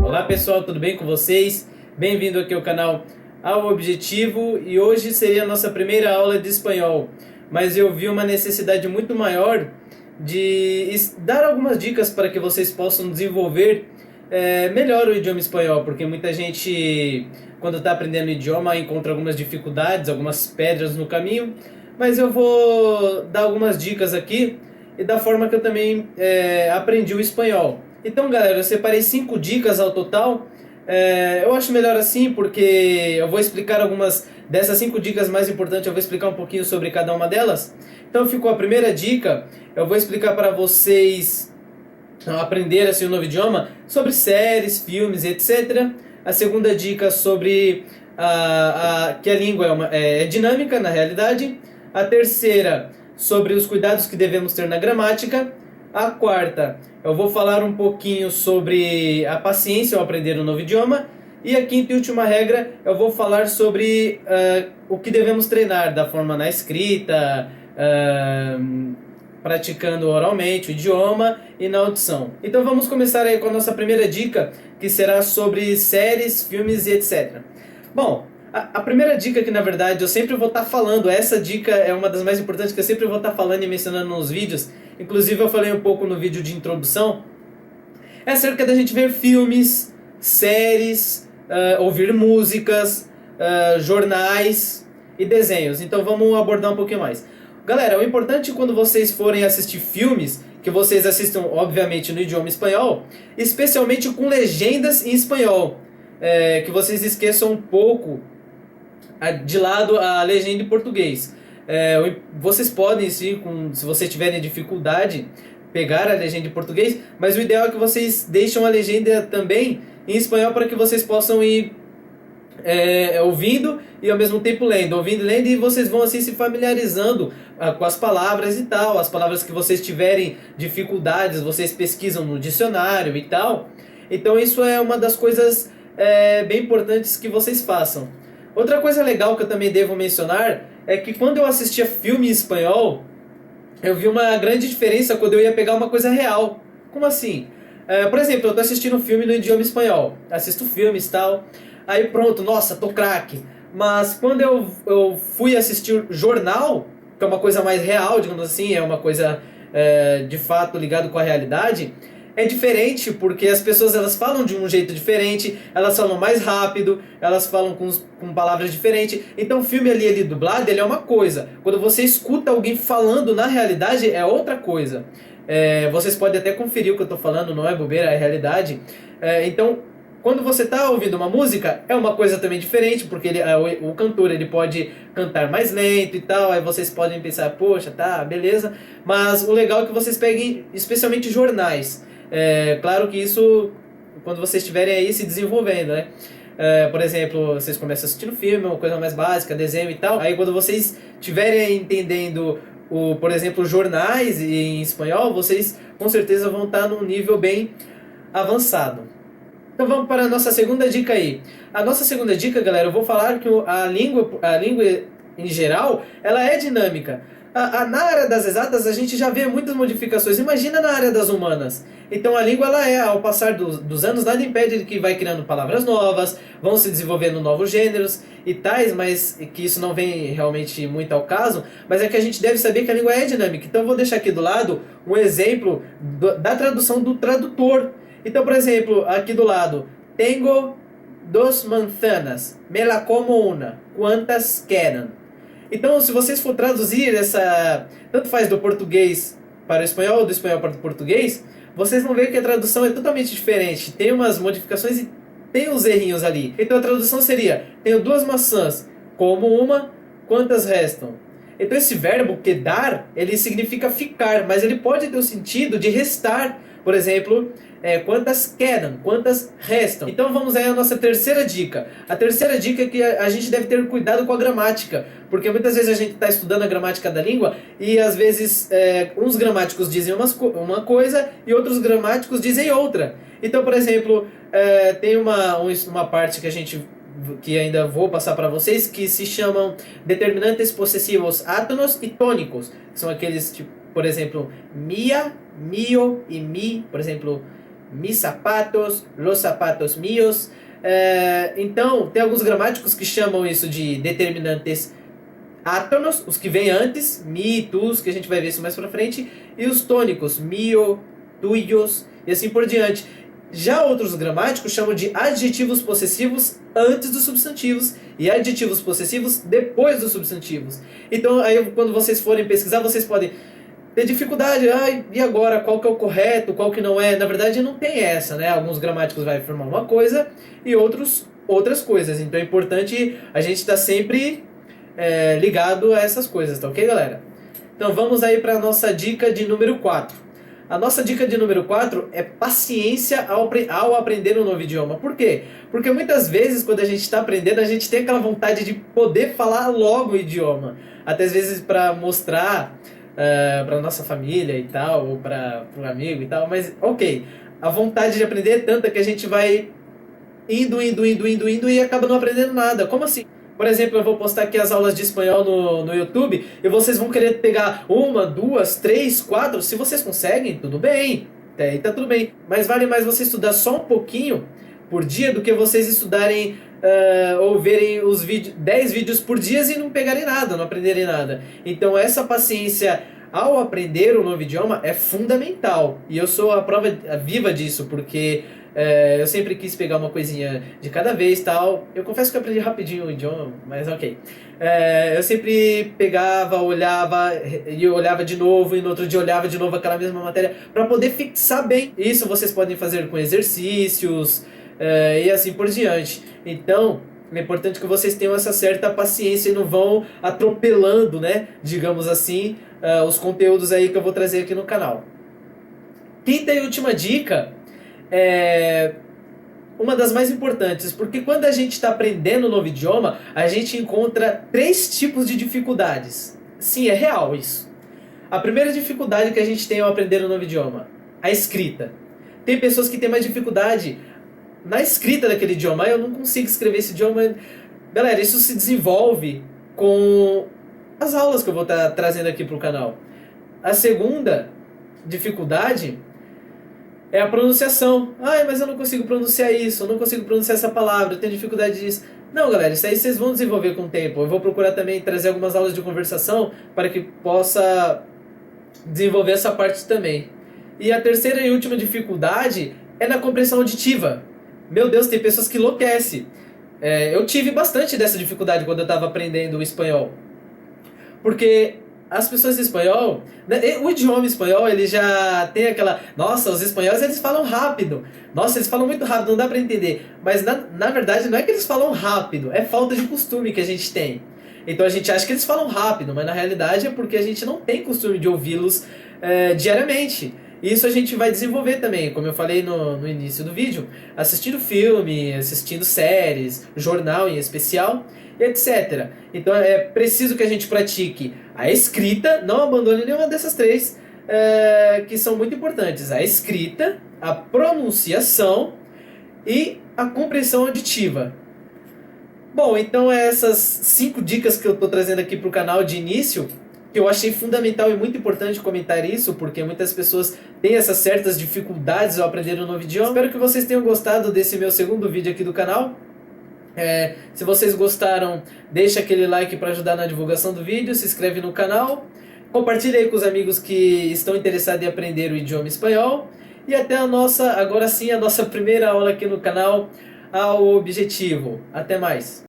Olá pessoal, tudo bem com vocês? Bem-vindo aqui ao canal Ao Objetivo, e hoje seria a nossa primeira aula de espanhol, mas eu vi uma necessidade muito maior de dar algumas dicas para que vocês possam desenvolver melhor o idioma espanhol, porque muita gente, quando está aprendendo o idioma, encontra algumas dificuldades, algumas pedras no caminho, mas eu vou dar algumas dicas aqui e da forma que eu também aprendi o espanhol. Então, galera, eu separei 5 dicas ao total. Eu acho melhor assim, porque eu vou explicar algumas dessas 5 dicas mais importantes, eu vou explicar um pouquinho sobre cada uma delas. Então ficou a primeira dica, eu vou explicar para vocês aprender assim, um novo idioma, sobre séries, filmes, etc. A segunda dica sobre que a língua é dinâmica na realidade. A terceira, sobre os cuidados que devemos ter na gramática. A quarta, eu vou falar um pouquinho sobre a paciência ao aprender um novo idioma. E a quinta e última regra, eu vou falar sobre o que devemos treinar da forma na escrita, praticando oralmente o idioma e na audição. Então vamos começar aí com a nossa primeira dica, que será sobre séries, filmes e etc. Bom, a primeira dica que na verdade eu sempre vou estar falando, essa dica é uma das mais importantes que eu sempre vou estar falando e mencionando nos vídeos, inclusive eu falei um pouco no vídeo de introdução, é acerca da gente ver filmes, séries, ouvir músicas, jornais e desenhos. Então vamos abordar um pouquinho mais. Galera, o importante quando vocês forem assistir filmes, que vocês assistam obviamente no idioma espanhol, especialmente com legendas em espanhol, que vocês esqueçam um pouco de lado a legenda em português. Vocês podem, sim, se vocês tiverem dificuldade, pegar a legenda em português, mas o ideal é que vocês deixem a legenda também em espanhol para que vocês possam ir ouvindo e ao mesmo tempo lendo, ouvindo e lendo, e vocês vão assim se familiarizando com as palavras e tal, as palavras que vocês tiverem dificuldades, vocês pesquisam no dicionário e tal. Então isso é uma das coisas bem importantes que vocês façam. Outra coisa legal que eu também devo mencionar é que quando eu assistia filme em espanhol, eu vi uma grande diferença quando eu ia pegar uma coisa real. Como assim? Por exemplo, eu tô assistindo um filme no idioma espanhol, assisto filmes e tal, aí pronto, nossa, tô craque. Mas quando eu fui assistir jornal, que é uma coisa mais real, digamos assim, é uma coisa de fato ligado com a realidade, é diferente porque as pessoas elas falam de um jeito diferente, elas falam mais rápido, elas falam com palavras diferentes. Então o filme ali dublado ele é uma coisa, quando você escuta alguém falando na realidade é outra coisa. Vocês podem até conferir o que eu estou falando, não é bobeira, é realidade. Então quando você está ouvindo uma música, é uma coisa também diferente, porque o cantor ele pode cantar mais lento e tal, aí vocês podem pensar, poxa, tá, beleza, mas o legal é que vocês peguem especialmente jornais. Claro que isso, quando vocês estiverem aí se desenvolvendo, né? Por exemplo, vocês começam assistindo filme, uma coisa mais básica, desenho e tal, aí quando vocês estiverem entendendo, por exemplo, jornais em espanhol, vocês com certeza vão estar num nível bem avançado. Então vamos para a nossa segunda dica aí. A nossa segunda dica, galera, eu vou falar que a língua em geral, ela é dinâmica. Na área das exatas a gente já vê muitas modificações, imagina na área das humanas. Então a língua, ao passar dos anos, nada impede que vai criando palavras novas, vão se desenvolvendo novos gêneros e tais, mas que isso não vem realmente muito ao caso, mas é que a gente deve saber que a língua é dinâmica. Então eu vou deixar aqui do lado um exemplo da tradução do tradutor. Então, por exemplo, aqui do lado, tengo 2 manzanas, me la como una, ¿cuántas quedan? Então, se vocês for traduzir tanto faz do português para o espanhol ou do espanhol para o português, vocês vão ver que a tradução é totalmente diferente. Tem umas modificações e tem uns errinhos ali. Então a tradução seria, tenho 2 maçãs, como uma, quantas restam? Então esse verbo quedar, ele significa ficar, mas ele pode ter o sentido de restar. Por exemplo, quantas quedam, quantas restam. Então vamos aí à nossa terceira dica. A terceira dica é que a gente deve ter cuidado com a gramática, porque muitas vezes a gente está estudando a gramática da língua e às vezes uns gramáticos dizem uma coisa e outros gramáticos dizem outra. Então, por exemplo, tem uma parte que ainda vou passar para vocês, que se chamam determinantes possessivos átonos e tônicos. São aqueles por exemplo, mia, mio e mi, por exemplo, mis zapatos, los zapatos míos. Então, tem alguns gramáticos que chamam isso de determinantes átonos, os que vêm antes, mi, tus, que a gente vai ver isso mais pra frente, e os tônicos, mio, tuyos, e assim por diante. Já outros gramáticos chamam de adjetivos possessivos antes dos substantivos e adjetivos possessivos depois dos substantivos. Então, aí quando vocês forem pesquisar, vocês podem ter dificuldade, e agora, qual que é o correto, qual que não é? Na verdade, não tem essa, né? Alguns gramáticos vai afirmar uma coisa e outros outras coisas. Então é importante a gente estar sempre ligado a essas coisas, tá ok, galera? Então vamos aí para a nossa dica de número 4. A nossa dica de número 4 é paciência ao aprender um novo idioma. Por quê? Porque muitas vezes, quando a gente está aprendendo, a gente tem aquela vontade de poder falar logo o idioma. Até às vezes para mostrar para nossa família e tal, ou para um amigo e tal. Mas, ok, a vontade de aprender é tanta que a gente vai indo e acaba não aprendendo nada. Como assim? Por exemplo, eu vou postar aqui as aulas de espanhol no YouTube e vocês vão querer pegar uma, duas, três, quatro. Se vocês conseguem, tudo bem. Até aí tá tudo bem. Mas vale mais você estudar só um pouquinho por dia do que vocês estudarem ou verem os 10 vídeos por dia e não pegarem nada, não aprenderem nada. Então essa paciência ao aprender um novo idioma é fundamental. E eu sou a prova viva disso, porque eu sempre quis pegar uma coisinha de cada vez e tal. Eu confesso que eu aprendi rapidinho o idioma, mas ok. Eu sempre pegava, olhava, e olhava de novo, e no outro dia olhava de novo aquela mesma matéria, para poder fixar bem. Isso vocês podem fazer com exercícios, e assim por diante. Então, é importante que vocês tenham essa certa paciência e não vão atropelando, né, digamos assim, os conteúdos aí que eu vou trazer aqui no canal. Quinta e última dica é uma das mais importantes, porque quando a gente está aprendendo um novo idioma, a gente encontra 3 tipos de dificuldades. Sim, é real isso. A primeira dificuldade que a gente tem ao aprender um novo idioma, a escrita. Tem pessoas que têm mais dificuldade na escrita daquele idioma. Eu não consigo escrever esse idioma. Galera, isso se desenvolve com as aulas que eu vou estar trazendo aqui para o canal. A segunda dificuldade é a pronunciação. Mas eu não consigo pronunciar isso, eu não consigo pronunciar essa palavra, eu tenho dificuldade disso. Não, galera, isso aí vocês vão desenvolver com o tempo. Eu vou procurar também trazer algumas aulas de conversação para que possa desenvolver essa parte também. E a terceira e última dificuldade é na compreensão auditiva. Meu Deus, tem pessoas que enlouquecem. Eu tive bastante dessa dificuldade quando eu estava aprendendo o espanhol. Porque as pessoas de espanhol, né, o idioma espanhol, ele já tem aquela... Nossa, os espanhóis, eles falam rápido. Nossa, eles falam muito rápido, não dá para entender. Mas, na verdade, não é que eles falam rápido, é falta de costume que a gente tem. Então a gente acha que eles falam rápido, mas na realidade é porque a gente não tem costume de ouvi-los diariamente. Isso a gente vai desenvolver também, como eu falei no início do vídeo, assistindo filme, assistindo séries, jornal em especial, etc. Então é preciso que a gente pratique a escrita, não abandone nenhuma dessas 3, que são muito importantes. A escrita, a pronunciação e a compreensão auditiva. Bom, então essas 5 dicas que eu estou trazendo aqui para o canal de início, que eu achei fundamental e muito importante comentar isso, porque muitas pessoas têm essas certas dificuldades ao aprender um novo idioma. Espero que vocês tenham gostado desse meu segundo vídeo aqui do canal. Se vocês gostaram, deixa aquele like para ajudar na divulgação do vídeo, se inscreve no canal, compartilha aí com os amigos que estão interessados em aprender o idioma espanhol. E até agora sim, a nossa primeira aula aqui no canal ao objetivo. Até mais!